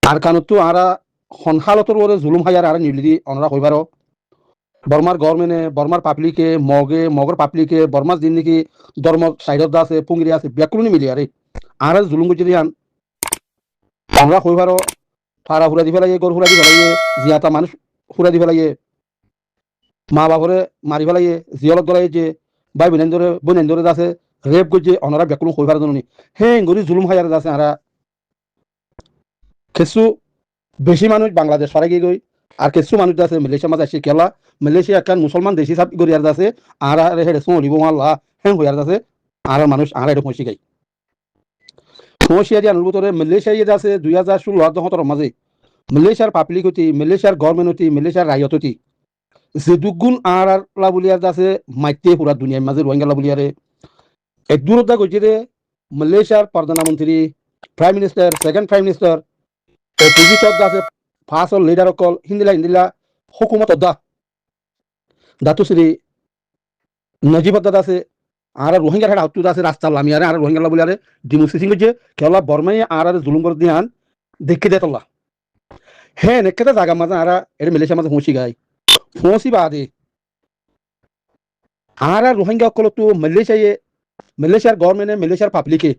আর কানুতো আরা হনহালতর ওরে জুলুম হায়ার আর নির্লিদি অনরা হইবারো বর্মার গভর্নমেন্টে বর্মার পাবলিকে মগর পাবলিকে বর্মার জিন্দিগি ধর্ম সাইডত আছে পুঙ্গিরি আছে ব্যাকুলনি মিলি আরে আর জুলুম গুজি আন আমরা হইবারো ফারা হুরা দি ফেলাইয়ে গর হুরা দি ফেলাইয়ে জিয়াতা মানুষ হুরা দি ফেলাইয়ে মা বাবরে মারি ফেলাইয়ে জিয়লত গলাইয়ে যে ভাই বোনেন্দরে আছে রেপ গজে অনরা ব্যাকুলন হইবার জন্য হে গরি জুলুম হায়ার আছে আরা কিছু বেশি মানুষ বাংলাদেশ ফারে গিয়ে গই আর কিছু মানুষ আছে মালয়েশিয়া মাঝে আসে কেলা মালয়েশিয়া একখান মুসলমান দেশি সাপ গড়িয়ার আছে আর হেডে সোলিব আল্লাহ হ্যাঁ হইয়ার আছে আর মানুষ আর এটা পৌঁছে গাই পৌঁছিয়া দিয়ে অনুভূতরে মালয়েশিয়া ইয়ে আছে 2016-17 মাঝে মালয়েশিয়ার পাবলিক হতি মালয়েশিয়ার গভর্নমেন্ট হতি মালয়েশিয়ার রায়ত হতি যে দুগুণ আর বলিয়ার আছে মাইতে পুরা দুনিয়ার মাঝে রোহিঙ্গা বলিয়ারে এক দূরতা গেছে রে মালয়েশিয়ার প্রধানমন্ত্রী prime minister second prime minister opposition আছে ফার্স্ট লিডার অকল হিন্দিলা হুকুমত দা দাতু শ্রী নজিবত দাদা আছে আর রোহিঙ্গার হেড আউটু আছে রাস্তা লামিয়ারে আর রোহিঙ্গা বলিয়ারে ডিমোসিসিং যে খেলা বর্মাই আর জুলুম করে দিয়ান দেখে দে তোলা হ্যাঁ নেকেতে জায়গা মাঝে আর এটা মালয়েশিয়া মাঝে পৌঁছি গাই পৌঁছি বাদে আর রোহিঙ্গা অকল তো মালয়েশিয়ার গভর্নমেন্টে মালয়েশিয়ার পাবলিকে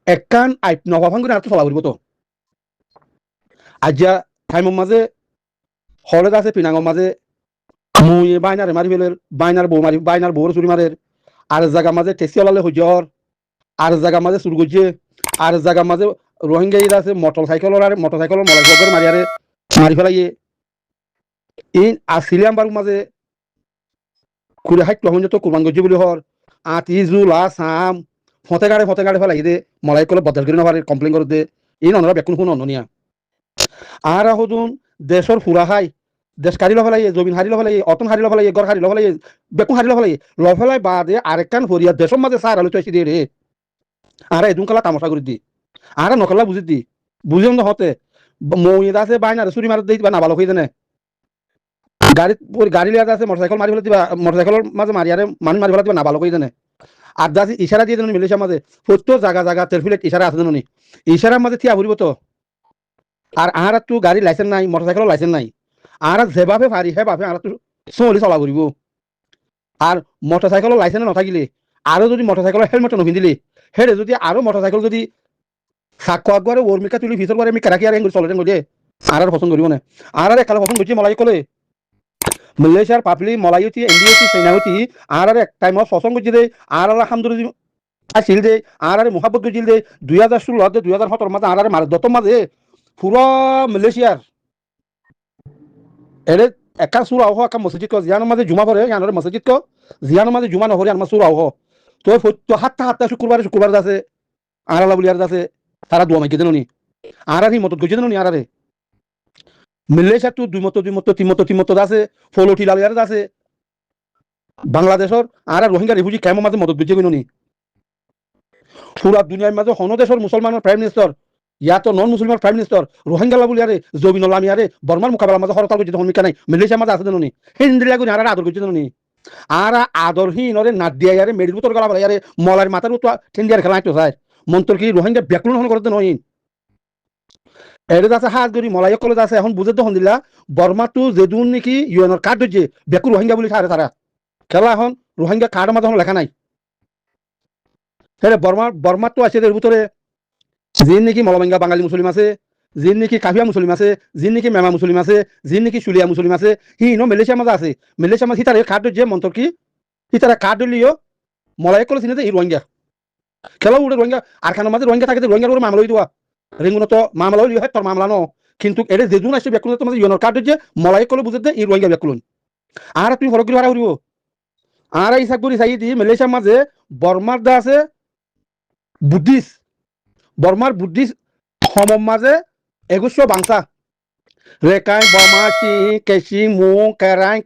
একখান আইপ নভাভাং করে আর তো চলা করব তো আজ্ঞা টাইমের মাঝে হলে আছে পিনাঙের মাঝে মুই বাইনারে মারি ফেলের বাইনার বউর চুরি মারের আর জায়গা মাঝে টেসি ওলালে হজর আর জায়গা মাঝে চুর গজে আর জায়গা মাঝে রোহিঙ্গা ইরা আছে মোটর সাইকেলের মলাই ফগর মারিয়ারে মারি ফেলাইয়ে ইন আর সিলিয়াম বারু মাঝে কুড়ে হাইট তখন যত কুরবান গজে বলি হর আতি জুলা সাম ফতে গাড়ে ফেলাই দে মলাই কলে বদল করে নেবার কমপ্লেন করে দে ইন অনরা বেকুন শুন অননিয়া আর হদুন দেশর ফুরা হাই দেশ কারি লফেলাই জমিন হারি লফেলাই অতন হারি লফেলাই গড় হারি লফেলাই বেকুন হারি লফেলাই বাদে আরেকখান ফরিয়া দেশের মাঝে সার আলো চাইছি রে আর এদুন কালা তামসা করে দি আর নকলা বুঝি দি বুঝিম না হতে মৌদ আছে বাইনারে চুরি মারি দিই বা না ভালো হয়ে জানে গাড়ি লিয়া আছে মোটরসাইকেল মারি ফেলে দিবা মোটরসাইকেলের মাঝে মারিয়ারে মানুষ মারি ফেলে দিবা না ভালো হয়ে জানে আর দাসি ইশারা দিয়ে দেন মিলেশার মাঝে প্রত্যেক জায়গা তেরফিলেট ইশারা আছে জানি ইশারার মাঝে থিয়া ঘুরিব তো আর তো গাড়ি লাইসেন্স নাই মোটরসাইকেলের লাইসেন্স নাই আর যেভাবে পারি সেভাবে আর চলি চলা কৰিব আর মোটরসাইকেলের লাইসেন্স নাথাকিলে আরো যদি মোটরসাইকেলের হেলমেট নপিন্ধিলে হেরে যদি আরো মোটরসাইকেল যদি সাক্ষ্য আগবারে ওর্মিকা তুলি ভিতর করে আমি কেরাকি আর চলে দিয়ে আর পছন্দ করিব না আর একালে পছন্দ করছি মলাই কলে মালয়েশিয়ার পাবলিক মলাই হতি ইন্ডিয়া হতি চাইনা হতি আর এক টাইমত পছন্দ করছি দে আর হামদুরি আসিল দে আর মোহাব্বত করছিল দে 2016 2017 মাঝে আর মার দত মাঝে পুরা মালয়েশিয়ার এরে একা সুর আহ একা মসজিদ ক জিয়ানোর মাঝে জুমা পড়ে ইয়ানোর মসজিদ ক জিয়ানোর মাঝে জুমা নহরে আমার সুর আহ তো হাতটা শুক্রবার আছে আর আল্লাহ বলিয়ার আছে তারা দোয়া মাইকে দেনি আর মতত গজে দেনি আর মালয়েশিয়ার তো দুই মত তিমত আছে ফলোটি লালিয়ার আছে বাংলাদেশের আর রোহিঙ্গা রিফিউজি ক্যাম্পের মাঝে মদত গজে গইনি পুরা দুনিয়ার মাঝে হন দেশের মুসলমানের প্রাইম মিনিস্টার ইয়াতো নন মুসলমান প্রাইম মিনিস্টার রোহিঙ্গা বলিয়ারে জবিন লামিয়ারে বর্মার মোকাবেলার মাঝে হরতাল করছে হমিকা নাই মালয়েশিয়ার মাঝে আছে দেনি হিন্দিলা গুনি আর আদর করছে দেনি আর আদরহীন ওরে নাট দিয়া ইয়ারে মেডির ভিতর গলা ইয়ারে মলার মাথার তো ঠেন্ডিয়ার খেলা তো যায় মন্তর কি রোহিঙ্গা ব্যাকরণ হন করতে নয় এর আছে হাত গরি মলাই কলেজ আছে এখন বুঝে তো হন্দিলা বর্মা তো যেদুন নাকি ইউএনর কার্ড হচ্ছে বেকু রোহিঙ্গা বলি ছাড়ে তারা খেলা এখন রোহিঙ্গা কার্ডের মাঝে লেখা নাই বর্মা তো আছে এর ভিতরে যিন নাকি মলমেঙ্গা বাঙালি মুসলিম আছে যিন নাকি কাভিয়া মুসলিম আছে যিন নাকি মেমা মুসলিম আছে যিন নাকি চুলিয়া মুসলিম আছে হি মালয়েশিয়ার মাঝে আছে মালয়েশিয়ার মাঝে তার কার্ড যে মন্তর কি তারা কার্ড লিও মলাই কলেজ চিনে এই রোহিঙ্গা খেলা উঠে রোহিঙ্গা আর খানের মাঝে রোহিঙ্গা থাকে রোহিঙ্গার উপরে মামলা দেওয়া রেঙ্গুন তো মামলা হইলে হয় তোর মামলা ন কিন্তু এটা যেদিন আসছে ব্যাকুল তোমাদের ইউএনর কার্ড যে মলাই কলে বুঝতে এই রোহিঙ্গা ব্যাকুলন আর তুমি হরগিরি ভাড়া উড়িব আর এই সাকগুড়ি চাই দি মালয়েশিয়ার মাঝে বর্মার দা আছে বুদ্ধিস্ট বর্মার বুদ্ধিস্ট সমম মাঝে 2100 বাংসা রেকাই বমাসি কেসি মু কেরাই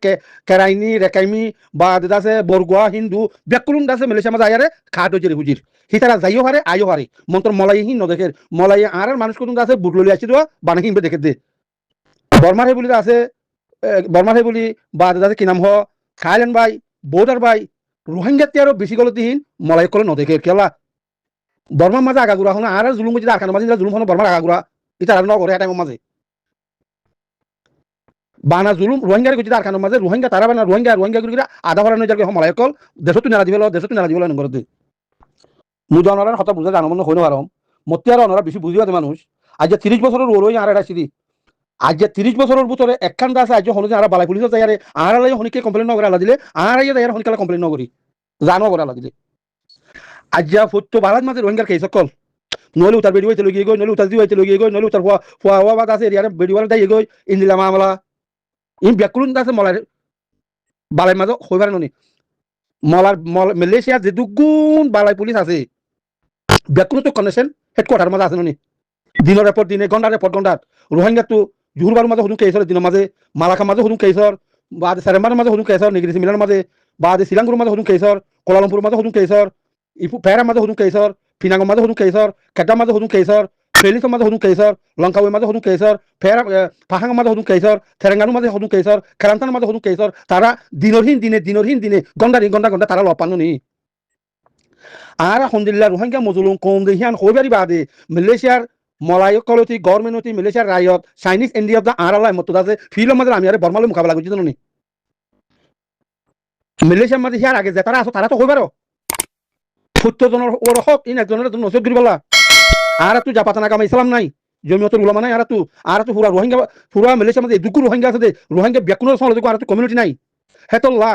কেরাইনি রেকাইমি বা দাসে বরগুয়া হিন্দু ব্যাকুলন দাসে মালয়েশিয়ার মাঝে আয়ারে খাট হয়েছে হুজির হিতারা যাইও হারে আইও হারে মন্ত্র মলাই হিন নদেখের মলাই আর মানুষ কত আছে বুটলি আসি দেওয়া বানা কিনবে দেখে দে বর্মার হে বলি আছে বর্মার হে বলি বা দাদা কি নাম হ থাইল্যান্ড ভাই বৌদার ভাই রোহিঙ্গাতে আরো বেশি গলতিহীন মলাই করে নদেখের খেলা বর্মার মাঝে আগাগুড়া হন আর জুলুম বুঝি আর খান মাঝে জুলুম হন বর্মার আগাগুড়া এটা আর ন করে টাইমের মাঝে বানা জুলুম রোহিঙ্গার গতি তার কারণ মাঝে রোহিঙ্গা তারা বানা রোহিঙ্গা রোহিঙ্গা করে আধা ভরানো যাকে মালাই কল দেশত নারা দিবেল দেশত নারা দিবেল নগর দে মুজানার কথা বুঝা জানো মনে হইনো পারম মতে আর ওনারা বেশি বুঝিবা মানুষ আজ 30 বছরের ওরই আর এটা সিরি আজ 30 বছরের ভিতরে একখান আছে আজ হলো যে আর বালাই পুলিশ যাই আর লাই হনিকে কমপ্লেন নগরা দিলে আর আইয়া যাই হনিকালা কমপ্লেন নগরি জানো করা দিলে আজ ফুটতো বালাদ মাঝে রোহিঙ্গার কেস কল নলে উতার বেড়ি হইতে লগিয়ে গই নলে উতার দি হইতে লগিয়ে গই নলে উতার ফুয়া বাদ আছে এরিয়ার বেড়িওয়ালা দাই গই ইন্দিলা মামলা ইন ব্যাকুলুন আছে মলার বালাই মাঝে হইবার ননি মলার মালয়েশিয়া যে দুগুণ বালাই পুলিশ আছে ব্যাকুলুন তো কানেকশন হেডকোয়ার্টার মাঝে আছে ননি দিনের পর দিনে ঘন্টার পর ঘন্টা রোহিঙ্গা তো জুহুরবার মাঝে হুদুম কেসর দিনের মাঝে মালাকা মাঝে হুদুম কেসর বা সেরেম্বার মাঝে হুদুম কেসর নিগরি সিমিলার মাঝে বা শিলাঙ্গুর মাঝে হুদুম কেসর কোলালামপুর মাঝে হুদুম কেসর ফেরার মাঝে হুদুম কেসর ফিনাঙ্গ মাঝে হুদুম কেসর কেটা মাঝে হুদুম কেসর ফেলিসর মাঝে হুদুম কেসর লঙ্কাওয়ে মাঝে হুদুম কেসর ফেরা ফাহাং মাঝে হুদুম কেসর থেরেঙ্গানু মাঝে হুদুম কেসর খেলান্তান মাঝে হুদুম কেসর তারা দিনরহীন দিনে ঘন্টা তারা লপানো নি আর আলহামদুলিল্লাহ রোহিঙ্গা মজলুম কম দেহিয়ান হইবারি বাদে মালয়েশিয়ার মলায় কলতি গভর্নমেন্ট মালয়েশিয়ার রায়ত চাইনিজ এনডিএফ দা আর আল্লাহ মত আছে ফিল্ম মাঝে আমি আরে বর্মালে মোকাবেলা করছি জানো নি মালয়েশিয়ার মাঝে হিয়ার আগে যে তারা আছে তারা তো হইবারো 70 জনের ওর হক ইন একজনের নসিব গরিবাল্লা আর তুই জাপাতানা কামা ইসলাম নাই জমিয়তুল উলামা নাই আর তুই পুরা রোহিঙ্গা পুরা মালয়েশিয়ার মাঝে দুকু রোহিঙ্গা আছে দে রোহিঙ্গা ব্যাকুন সমাজ আর তুই কমিউনিটি নাই হেতল্লা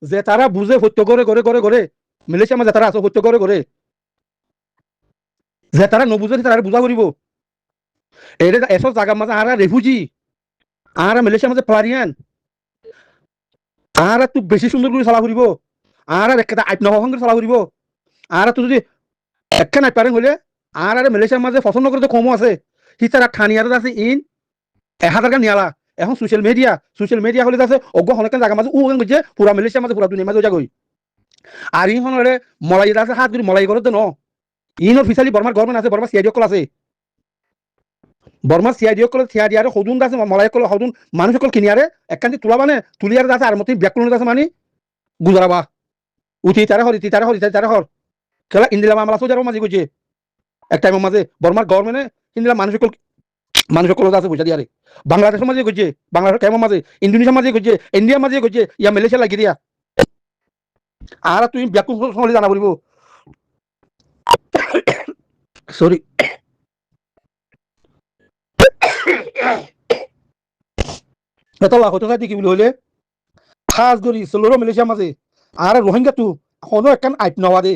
যে তারা বুঝে সত্য করে মালয়েশিয়ার মাঝে তারা আছে সত্য করে যে তারা নবুঝে তারা বুঝা করিব এটা এসব জায়গার মাঝে আর রেফিউজি আর মালয়েশিয়ার মাঝে প্লারিয়ান আর তুই বেশি সুন্দর করে চালা করিব আর একটা আইপ নভঙ্গের চালা করিব আর তুই যদি একখান আইপ পারেন হলে আর মালয়েশিয়ার মাঝে পছন্দ করতে কমও আছে সি তারা ঠানিয়ার আছে ইন 1000 টাকা নিয়ালা এখন সোশ্যাল মিডিয়া হলে আছে অজ্ঞ হনকেন জায়গা মাঝে উগান গেছে পুরা মালয়েশিয়ার মাঝে পুরা দুনিয়ার মাঝে যাগই আর ইন হনরে মলাই আছে হাত করে মলাই করতে ন ইন অফিসিয়ালি বর্মার গভর্নমেন্ট আছে বর্মা সিআইডি কল আছে বর্মার সিআইডি কল সিআইডি আর হদুন আছে মলাই কল হদুন মানুষ কল কিনিয়ারে একখান্তি তুলা মানে তুলিয়ার আছে আর মতে ব্যাকুলন আছে মানে গুজরাবা উঠি তারা হর খেলা ইন্দিলা মামলা সোজারও মাঝে গেছে এক টাইমের মাঝে বর্মার গভর্নমেন্টে ইন্দিলা মানুষ কল আছে বুঝা দিয়ারে বাংলাদেশের মাঝে গেছে বাংলাদেশের কেমন মাঝে ইন্দোনেশিয়ার মাঝে গেছে ইন্ডিয়ার মাঝে গেছে ইয়া মালয়েশিয়া লাগি দিয়া আর তুই ব্যাকুল হলে জানা বলিব সরি এতলা হতে চাই কি বলি হলে খাস করি চলোরও মালয়েশিয়ার মাঝে আর রোহিঙ্গা তু হনো একখান আইপ নেওয়া দে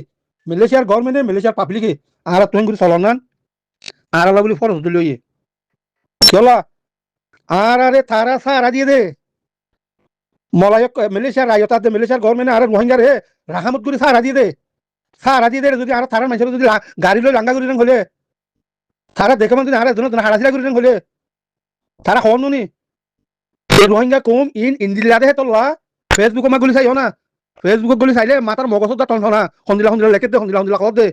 মালয়েশিয়ার গভর্নমেন্টে মালয়েশিয়ার পাবলিকে আর তুই করে চলাম না আর আল্লাহ বলি ফরজ দিল ইয়ে চলা আর আরে তারা সারা দিয়ে দে মলায়ক মালয়েশিয়ার রায়তা দে মালয়েশিয়ার গভর্নমেন্টে আর রোহিঙ্গার হে রাহামত করে সারা দিয়ে দে যদি আর তারা মানুষের যদি গাড়ি লই লাঙ্গা করে হলে তারা দেখে মানে আর একজন হারাছিলা করে হলে তারা হন নি রোহিঙ্গা কম ইন ইন্দিলা দে তোলা ফেসবুক মা গুলি চাইও না ফেসবুক গুলি চাইলে মাতার মগজত টনটনা সন্দিলা লেখে দে সন্দিলা কত দে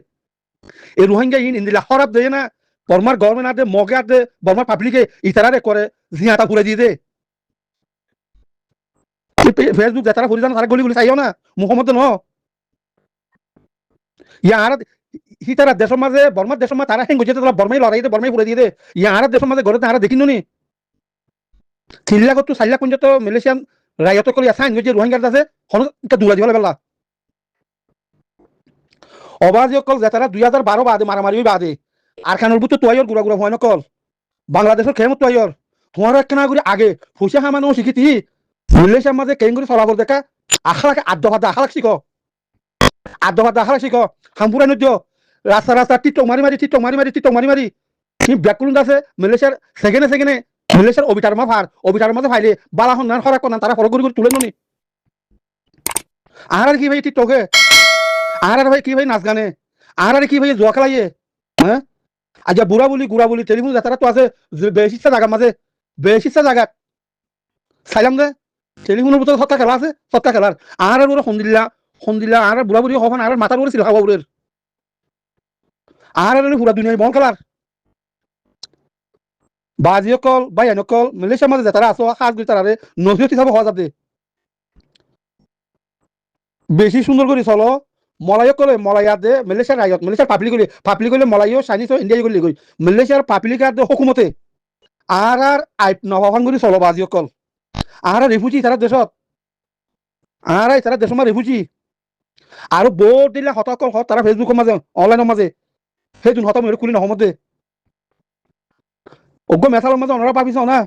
এই রোহিঙ্গা ইন ইন্দিলা খরাব দে না বর্মার গভর্নমেন্ট আছে মগে আছে বর্মার পাবলিকে ইতারা করে জিয়াটা পুরে দিয়ে দে ফেসবুক যারা ফুরি জানা তারা গলি চাইও না মুখমত ন ইয়ার তারা দেশের মাঝে বর্মার দেশের মাঝে তারা হেং গেছে তারা বর্মাই লড়াই দে বর্মাই পুরে দিয়ে দে ইয়ার দেশের মাঝে ঘরে তারা দেখিন নি 3 লাখ তো 4 লাখ পর্যন্ত মালয়েশিয়ান রায়ত করে আসাইন গেছে রোহিঙ্গার আছে হন দূরা দিয়ে বেলা অবাজ কল যে তারা 2012 বাদে মারামারি বাদে আর খানোর বুতো তোয়াইর গুড়া হয় নকল বাংলাদেশের খেমত তোয়াইর তোমার একখানা করে আগে ফুসা হামানো শিখিতি মালয়েশিয়ার মাঝে কেন করে চলাবর দেখা আখলাকে আখালাক শিখ হামপুরা নদ্য রাস্তা টিকটক মারি ব্যাকুলুন আছে মালয়েশিয়ার সেকেন্ডে মালয়েশিয়ার অবিটার মাঝে ফাইলে বালা হন্যান হরাক কনান তারা ফরক করে তুলে নি আর কি ভাই টিকটকে আর ভাই কি ভাই নাচ গানে আর কি ভাই জোয়া খেলাইয়ে হ্যাঁ আজ বুড়া বলি টেলিফোন যাত্রা তো আছে বেশিটা জায়গার মাঝে বেশিটা জায়গা চাইলাম যে টেলিফোনের ভিতরে সত্তা খেলা আছে সত্তা খেলার আর ওরা সন্দিলা আর বুড়া বুড়ি হবান আর মাথার উপরে ছিল খাওয়া বুড়ের আর পুরা দুনিয়ায় বল খেলার বাজি অকল বাই অকল মালয়েশিয়ার মাঝে যারা আছো সাজ গুলি তারা নজরত হিসাবে হওয়া যাবে বেশি সুন্দর করে চলো মলাই কলে মলাইয়া দে মালয়েশিয়ার রায়ত মালয়েশিয়ার পাবলিক হলে মলাইও চাইনিজ ইন্ডিয়া গলি গই মালয়েশিয়ার পাবলিক আর হুকুমতে আর আইপ নভাবান করে চলো বাজি অকল আহারা রেফুজি তারা দেশত আহারাই তারা দেশ মা রেফুজি আৰু বহুত দিলে হতকল হত তারা ফেসবুকের মাঝে অনলাইনের মাঝে সেই যোন হত মেরে খুলি নহমদে অজ্ঞ মেসালের মাঝে অনারা পাবিছ না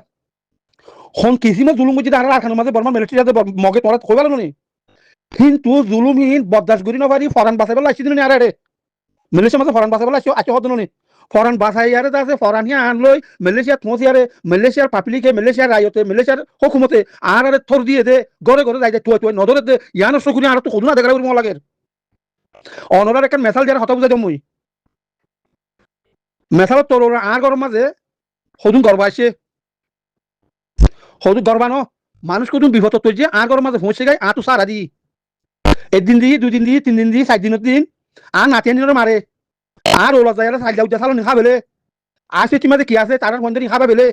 হন কিসিমে জুলুম বুঝি আর খানোর মাঝে বর্মা মিলিটারি যাতে মগে তোরা কই পারলো নি কিন্তু জুলুমহীন বরদাস্ত করি নপারি ফরান বাসাই বলে আসছি দিন আরে মালয়েশিয়ার মাঝে ফরান বাসাই বলে আসছি আচ্ছা হতো নি ফরান বাসাই আরে আছে ফরান হিয়া আনলই মালয়েশিয়ার থোঁসি আরে মালয়েশিয়ার পাবলিকে মালয়েশিয়ার রায়তে মালয়েশিয়ার হুকুমতে আর আরে থর দিয়ে দে গড়ে গড়ে যাই তুই তুই নজরে দে ইয়ানো চকুরি আর তো কদুনা দেখা করি লাগে অনরার একটা মেসাল যারা হতা বুঝাই মই মেসালত তোর আর গরম মাঝে সদুন গর্ব আসে সদুন গর্বানো মানুষ কদুন বিপদ তোর যে আর গরম মাঝে পৌঁছে গায় আটো সারা দি একদিন দিয়ে দুদিন দিয়ে 3 দিন দিয়ে 4 দিনের দিন আর নাতিয়ে নিয়ে মারে আর ওলা যায় সাইড উঠে সালো নিখা বেলে আসে চিমাতে কি আছে তার বন্ধ নিখা বেলে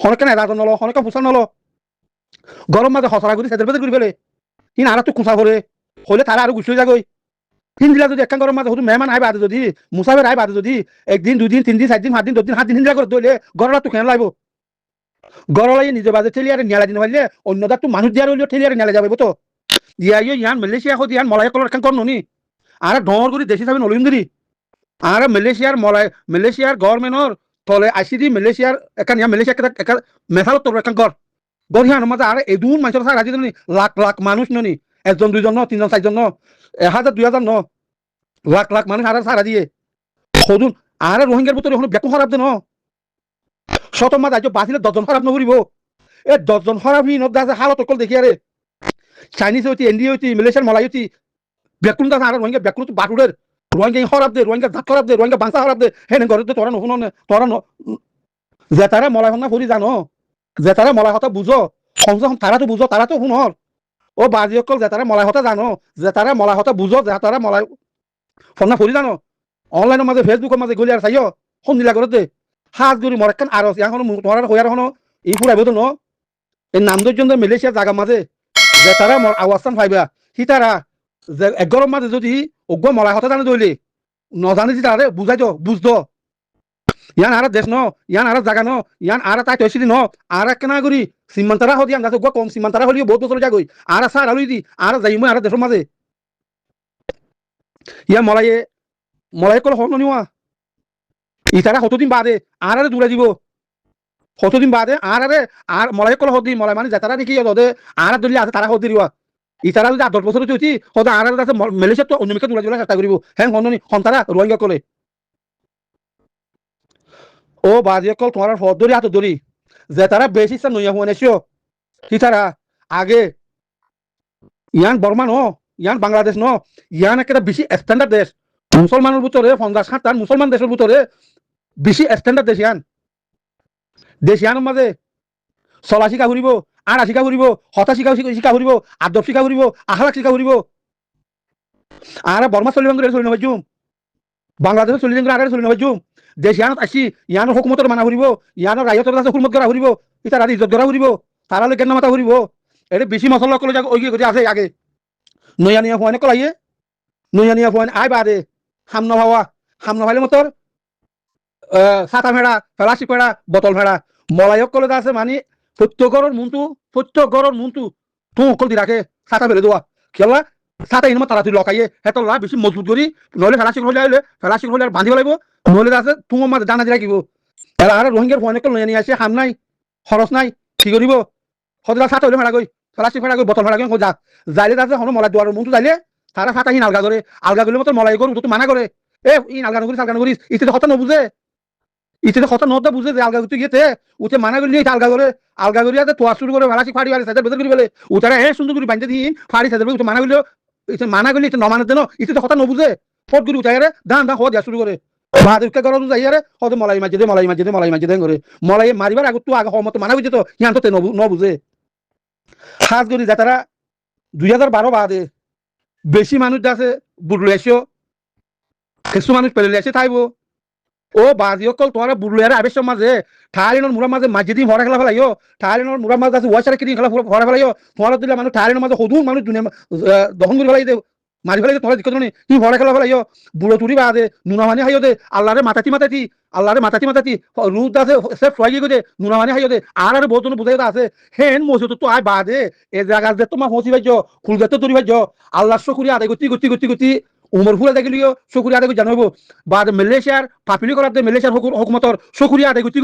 হনকে না রাজন নলো হনকে ফুসাল নলো গরম মাঝে হসরা করি সেদের বেদের করি ফেলে হিন আর তো কুসা করে হলে তারা আর গুছিয়ে যাগই হিন্দিলা যদি একখান গরম মাঝে হতো মেহমান আই বাদে যদি মুসাফের আই বাদে যদি 1 দিন 2 দিন 3 দিন 4 দিন 5 দিন 10 দিন 7 দিন হিন্দিলা করে দইলে গরলা তো কেন লাইব গরলাই নিজে বাজে ঠেলিয়ারে নিয়ালা দিন পারলে অন্য দার তো মানুষ দিয়ার হইলেও ঠেলিয়ারে নিয়ালা যাবে তো ইয়া ইয়ান মালয়েশিয়া হতে ইয়ান মলাই কলার একখান করনো নি আর ডর করি দেশি যাবেন অলিন্দরি আর মালয়েশিয়ার মলাই মালয়েশিয়ার গভর্নমেন্টর তলে আইসি দি মালয়েশিয়ার এখান ইয়া মালয়েশিয়া একটা মেথালত তোর একখান গর হিয়ান মাঝে আর এদুন মানুষের সারা রাজি নি লাখ লাখ মানুষ ননি 1 জন 2 জন ন 3 জন 4 জন ন 1000 2000 ন লাখ লাখ মানুষ আর সারা দিয়ে সদুন আর রোহিঙ্গার ভিতরে এখন বেকু খারাপ দেন শত মাঝে আজ বাঁচিলে 10 জন খারাপ নকরিব এ 10 জন খারাপ নি নদা আছে হালত অকল দেখি আরে চাইনিজ হইতি ইন্ডিয়া হইতি মালয়েশিয়ার মলাই হইতি বেকুন দাস আর রোহিঙ্গা বেকুন তো বাটুরের রোহিঙ্গা খারাপ দে রোহিঙ্গা ধাক খারাপ দে রোহিঙ্গা বাংসা খারাপ দে হেনে ঘরে তোরা নহুন তোরা যে তারা মলাই ভাঙা ফুরি জানো যে তারা মলাই কথা বুঝো কমসে কম তারা তো বুঝো তারা তো শুনর ও বাজি অকল যে তারা মলাই কথা জানো যে তারা মলাই কথা বুঝো যে তারা মলাই ফোনা ফুরি জানো অনলাইনের মাঝে ফেসবুকের মাঝে গলি আর চাইও শুনিলা করে দে হাত গুড়ি মরেকান আর এখন তোমার হইয়ার হনো ই ফুরাইব তো ন এই নাম দর্জন মালয়েশিয়ার জায়গা মাঝে যে তারা আওয়াজটান পাইবা সি তারা যে একগরম মাঝে যদি অজ্ঞ মলাই কথা জানে দইলে নজানে যে তারা বুঝাই তো বুঝতো ইয়ান আর দেশ ন ইয়ান আর জায়গা ন ইয়ান আর তাই তৈছিলি ন আর কেনা করি সীমান্তারা হদি আন গাছ কম সীমান্তারা হলিও বহুত বছর যাগই আর সার আলুই দি আর যাই মই আর দেশের মাঝে ইয়া মলাই কল হন নিওয়া ইতারা কতদিন বাদে আর দূরে দিব কতদিন বাদে আর মলাই কল হদি মলাই মানে যাতারা নাকি ওদে আর দলি আছে তারা হদি দিওয়া ইতারা যদি 10 বছর হইতি ওদে আর আছে মালয়েশিয়া তো অন্যমিকা দূরে দিলা চেষ্টা করিব হ্যাঁ হননি হন্তারা রোহিঙ্গা কলে ও বাজি কল তোমার হদ ধরি হাত ধরি যে তারা বেশি নইয়া হুয়া নেছিও কি তারা আগে ইয়ান বর্মা ন ইয়ান বাংলাদেশ ন ইয়ান একটা বেশি স্ট্যান্ডার্ড দেশ মুসলমানের ভিতরে 50-60 মুসলমান দেশের ভিতরে বেশি স্ট্যান্ডার্ড দেশ ইয়ানোর মাঝে চলা শিকা ঘুরিব আর শিকা ঘুরিব হতা শিকা ঘুরিব আদব শিকা ঘুরিব আহলাক শিকা ঘুরিব আর বর্মা চলি চলি নবাজুম বাংলাদেশে চলি আগে চলি নবাজুম দেশ ইয়ানত আসি ইয়ানোর হুকুমতর মানা ঘুরিব ইয়ানোর রায়তর কাছে হুকুমত করা ঘুরিব ইতার আদি ইজ্জত করা ঘুরিব তারালে কেন মাথা ঘুরিব এটা বেশি মশলা কলে ওই করে আছে আগে নইয়া নিয়া ফুয়ানে কলাইয়ে নইয়া নিয়া ফুয়ানে আই বাদে হাম নভাইলে মতর ছাতা ভেড়া ফেলাসি ফেড়া বটল ভেড়া মলায়ক কলে আছে মানে প্রত্যেকর মুন্তু তুই অকল দি রাখে ছাতা ফেলে দেওয়া খেলা ছাতা ইনমা তারা তুই লকাইয়ে হেতর লা বেশি মজবুত করি নহলে ফেলাসি হলে আর বাঁধিব লাগিব নহলে আছে তোমার মাঝে দানা দি রাখিব আর রোহিঙ্গার ফোনে কল নইয়া নিয়ে আসে হাম নাই খরচ নাই কি করিব সদরা ছাতা হলে ফেড়া গই ফেলাসি ফেড়া গই বটল ফেড়া গই যা যাইলে আছে হনো মলাই দুয়ার মুন্তু যাইলে তারা ছাতা হিন আলগা করে মতো মলাই করু তো মানা করে এ ইন আলগা নকরিস ইতে কথা নবুঝে ইতে কথা নদা বুঝে যে আলগা করতে গিয়েতে উতে মানা করি আলগা করি আছে তোয়া শুরু করে ফেলাসি ফাড়ি আর সাইডের ভেতর করি বলে উতারা এ সুন্দর করে বাঁধতে দিন ফাড়ি সাইডের উতে মানা করলে ইতে নমানে দেন ইতে কথা নবুঝে ফট করে উঠাই রে দান হওয়া দিয়া শুরু করে বাহাদুরকে গরম যাই আরে হয়তো মলাই মাঝে দেন করে মলাই মারিবার আগত তো আগে মতো মানা বুঝে তো ইয়ান তো নবুঝে খাস করি যে তারা 2012 বাদে বেশি মানুষ আছে বুড়লে আসিও কিছু মানুষ পেলে আসে থাইব ও বাজি অকল তোমার বুড়লে আবেশ মাঝে ঠালিনের মুড়ার মাঝে মাঝে ভরা খেলা ফেলাইও ঠালিনের মুড়ার মাঝে আছে ওয়াশারে কিনে খেলা ভরা ফেলাইও তোমার দিলে মানুষ ঠালিনের মাঝে সদুর মানুষ দুনিয়া দহন করে ফেলাই দেব মারি ফেলে তোমরা দিক্কত নি কি ভরে খেলা ফেলাইও বুড়ো তুরি বাদে নুনামানি হাইও দে আল্লাহরে মাতাতি রুদ আছে সে ফ্রাইগি গদে নুনামানি হাইও দে আর বহুত বুঝাই আছে হেন মসজিদ তো আই বাদে এ জায়গা যে তোমার হসি ভাইজ খুলগাত তুরি ভাইজ আল্লাহর শুকরিয়া আদায় গতি উমর ফুলে দেখিলিও শুকরিয়া আদায় জানাবো বাদ মালয়েশিয়ার পাপিলি করাতে মালয়েশিয়ার হুকুমতর শুকরিয়া আদায় গতি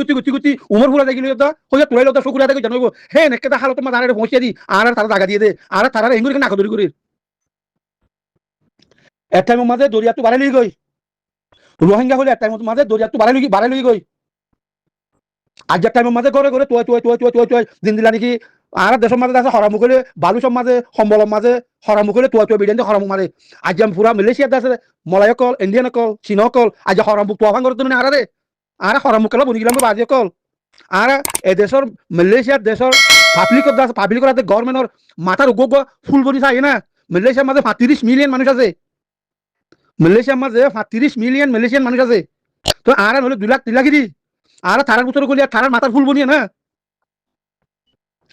উমর ফুলে দেখিলিও দা হইয়া তুলাই লতা শুকরিয়া আদায় জানাবো হেন একটা হালত তোমার আরে পৌঁছে দি আর তারা জায়গা দিয়ে দে আর তারা এঙ্গুরি না কদরি করি এক টাইমের মাঝে দরিয়াটো বাড়াই লই গই রোহিঙ্গা হলে এক টাইমের মাঝে দরিয়াটো বাড়াই লই গই আজ এক টাইমের মাঝে ঘরে ঘরে তুই দিন নাকি আর দেশের মাঝে আছে হরামুখ হলে বালুসর মাঝে সম্বলের মাঝে হরামুখ হলে তুই বিরিয়ানি হরামুখ মারে আজ আমি পুরা মালয়েশিয়াতে আছে মলায় কল ইন্ডিয়ান কল চীন কল আজ হরামুখ তো ভাঙ করে আর রে আর হরামুখ কেলা বনি গেলাম বাজে কল আর এ দেশের মালয়েশিয়ার দেশের পাবলিক গভর্নমেন্টর মাথার উগ্র ফুল বনি চাই না মালয়েশিয়ার মাঝে ৩৫ মিলিয়ন মানুষ আছে মালয়েশিয়ার মাঝে ৩৫ মিলিয়ন মালয়েশিয়ান মানুষ আছে তো আর হলে ২ লাখ ৩ লাখ দি আর থারার ভিতরে গলি আর থারার মাথার ফুল বনিয়ে না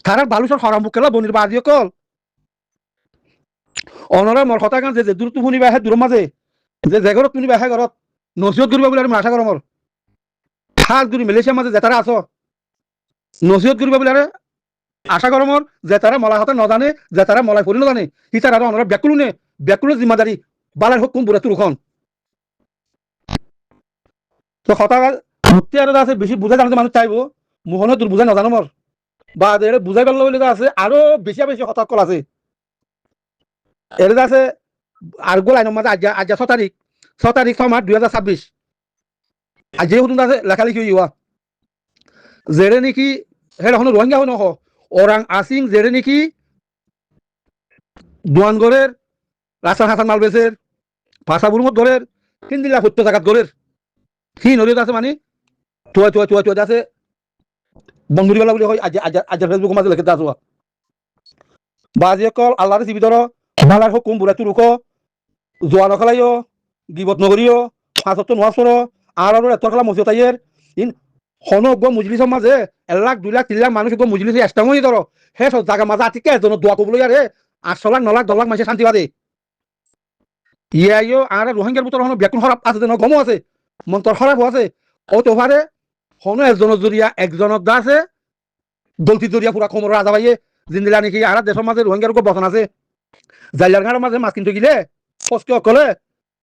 থারার বালুসর হরামুখ কেলা বনির বাজিয়ে কল অনরা মর কথা গান যে দূর তুনি বাহে দূর মাঝে যে ঘরত তুনি বাহে ঘরত নসিহত করিবা বলে আমি আশা করমর খাস দূরি মালয়েশিয়ার মাঝে যে তারা আছো নসিহত করিবা বলে আশা করমর যে তারা মলা হতে নজানে যে তারা মলাই পড়ি নজানে হি তারা অনরা ব্যাকুলুনে জিম্মাদারি বালার হুকুম বুড়া তুরুখন তো কথা মুক্তি আর আছে বেশি বুঝা জানতে মানুষ চাইবো মোহনে তোর বুঝা নজানো মর বা এর বুঝাই পারলো বলে আছে আরো বেশি বেশি হতাকল আছে এর আছে আর গো লাইনের মাঝে আজ 6 তারিখ 6 2026 আজ যে হুতুন আছে লেখালেখি হইয়া জেরে নাকি হেড এখন রোহিঙ্গা হন ওরাং আসিং জেরে নাকি দোয়ানগড়ের রাস্তা হাসান মালবেসের ভাষা বুরমত গড়ের হিন্দিলা সত্য জাগাত গড়ের সি নদীত আছে মানে তুয়া আছে বন্ধুরিওয়ালা বলে হয় আজ ফেসবুক মাঝে লেখে আছো বাজিয়ে কল আল্লাহর জীবিতর বালার হুকুম বুড়া তুরুক জোয়া নখলাইও গিবত নগরীয় ফাঁসত্ব নোয়াসর আর এত খেলা মসিয়তাইয়ের ইন হনজ্ঞ মুজলিসের মাঝে 1 লাখ 2 লাখ 3 লাখ মানুষ মুজলিসে এস্টামই ধরো হে সব জায়গা মাঝে আতিকে এজন দোয়া কবল আরে 800 লাখ 9 লাখ 10 লাখ মানুষের শান্তি বাদে ইয়াইও আর রোহিঙ্গার ভিতর হন ব্যাকুন খারাপ আছে যেন গমও আছে মন্তর খারাপ আছে ও তো পারে হন একজনের জরিয়া একজনের দা আছে দলতি জরিয়া পুরা খমর রাজা ভাইয়ে জিন্দিলা নাকি আর দেশের মাঝে রোহিঙ্গার উপর বচন আছে জাইলার ঘাড়ের মাঝে মাছ কিনতে গিলে ফসকে অকলে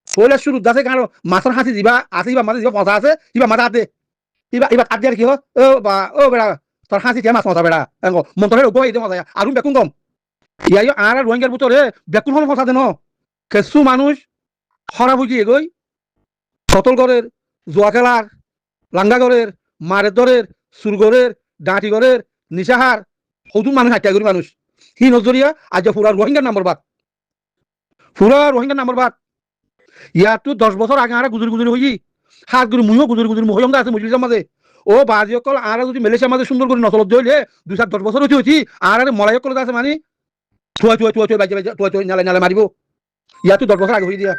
হইলে শুরু দাসে গাঁড় মাছের হাসি দিবা আছে ইবা মাঝে পচা আছে ইবা মাথা হাতে ইবা কাট দিয়ার কি ও বেড়া তোর হাসি দিয়ে মাছ মজা বেড়া মন্তরের উপর এই মজা আর বেকুন কম ইয়াই আর রোহিঙ্গার ভিতরে বেকুন হল ফসা দেন কিছু মানুষ খারাপ হয়ে গই সতলগড়ের জোয়া খেলার লাঙ্গাগড়ের মারের দরের সুরগড়ের ডাঁটিগড়ের নিশাহার সৌদুন মানুষ হাইটাগুড়ি মানুষ হি নজরিয়া আজ পুরা রোহিঙ্গার নাম্বার বাদ ইয়াতো 10 বছর আগে আর গুজুরি হই হাত গুরু মুইও গুজুরি মহিলা আছে মুজলিসের মাঝে ও বাজি অকল আর যদি মালয়েশিয়ার মাঝে সুন্দর করে নচলত হইলে 2-10 বছর হইছি আর মলাই অকল আছে মানে তুই নালে মারিব ইয়াতো 10 বছর আগে হই দিয়া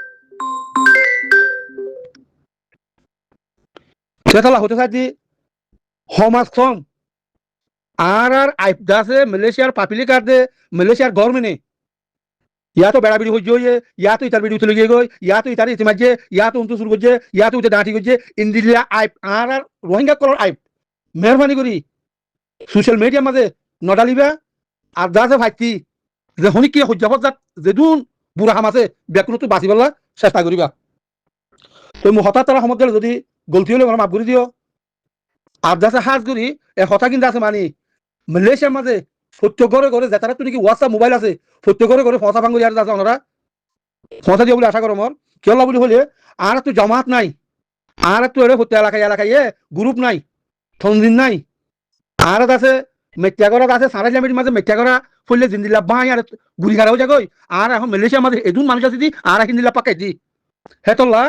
সেতলা হতে চাই সমাজ কম আর আইপদাসে মালয়েশিয়ার পাপিলি কার্ডে মালয়েশিয়ার গভর্নমেন্টে ইয়াতো বেড়াবিড়ি হইছে হইয়ে ইয়াতো ইতার বিড়ি উঠে গিয়ে গই ইয়াতো ইতার ইতি মাঝে ইয়াতো উন্তু শুরু করছে ইয়াতো উঠে ডাঁটি করছে ইন্দিলা আইপ আর রোহিঙ্গা কলর আইপ মেহরবানি করি সোশ্যাল মিডিয়ার মাঝে নডালিবা আর যা যে ভাইতি যে হনি কি সহ্য যাত যেদুন বুড়া হাম আছে ব্যাকুনতো বাঁচি পেলা চেষ্টা করিবা তো মোৰ হঠাৎ তারা সময় যদি গলতি হলে মাফ করে দিও আর যাচ্ছে হাজ করি এ কথা কিন্তু আছে মানে মালয়েশিয়ার মাঝে সত্য ঘরে ঘরে যে তারা তো নাকি হোয়াটসঅ্যাপ মোবাইল আছে সত্য ঘরে ঘরে ফসা ভাঙুরি আর আছে ওনারা ফসা দিয়ে বলে আশা করো মর কেলা বলি হলে আর একটু জমাত নাই আর একটু এর সত্য এলাকায় গ্রুপ নাই থনদিন নাই আর আছে মেটিয়াগড়া আছে সারাইলামির মাঝে মেটিয়াগড়া ফুললে জিন্দিলা বাঁই আর গুড়ি খারাও যাগই আর এখন মালয়েশিয়ার মাঝে এদুন মানুষ আছে দি আর এখন দিলা পাকাই দি হেতল্লা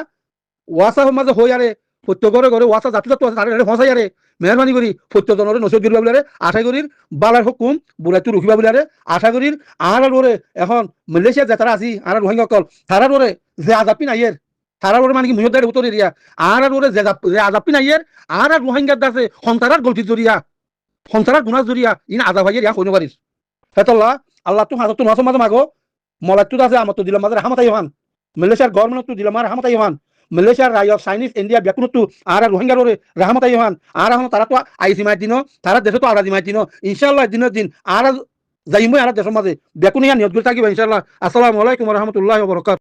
ওয়াটসঅ্যাপের মাঝে হই আরে সত্য ঘরে ঘরে ওয়াটসঅ্যাপ জাতি তো আছে ফসাই আরে মেহরবানি করি সত্য জনরে নসিহত করিবা বলে আশা করির বালার হুকুম বুড়াইতো রখিবা বলে আশা করির আর ওরে এখন মালয়েশিয়া যে তারা আছি আর রোহিঙ্গা কল তারার ওরে যে আজাপি নাইয়ের তারার ওরে মানে কি মুহূর্তের উত্তর এরিয়া আর ওরে যে আজাপি নাইয়ের আর রোহিঙ্গার দাসে সন্তারার গলতি জরিয়া সন্তারার গুণার জরিয়া ইন আজাব ভাইয়ের ইয়া কইনো পারিস হেতল্লা আল্লাহ তো হাজত নসমাজ মাগো মলাইতো আছে আমার তো দিলাম মাঝে হামাতাই হান মালয়েশিয়ার গভর্নমেন্ট দিলাম আর রাহমত ইমান মালয়েশিয়ার রায় চাইনিজ ইন্ডিয়া বেকুনতো আর রোহিঙ্গার রাহমত ইমান আর এখন তারা তো আইসি মাই দিন তারা দেশে তো আরাজি মাই দিন ইনশাআল্লাহ দিনের দিন আর যাইমই আর দেশের মাঝে বেকুনিয়া নিয়ত করে থাকিবা ইনশাআল্লাহ। আসসালামু আলাইকুম ওয়া রাহমাতুল্লাহি ওয়া বারাকাতুহু।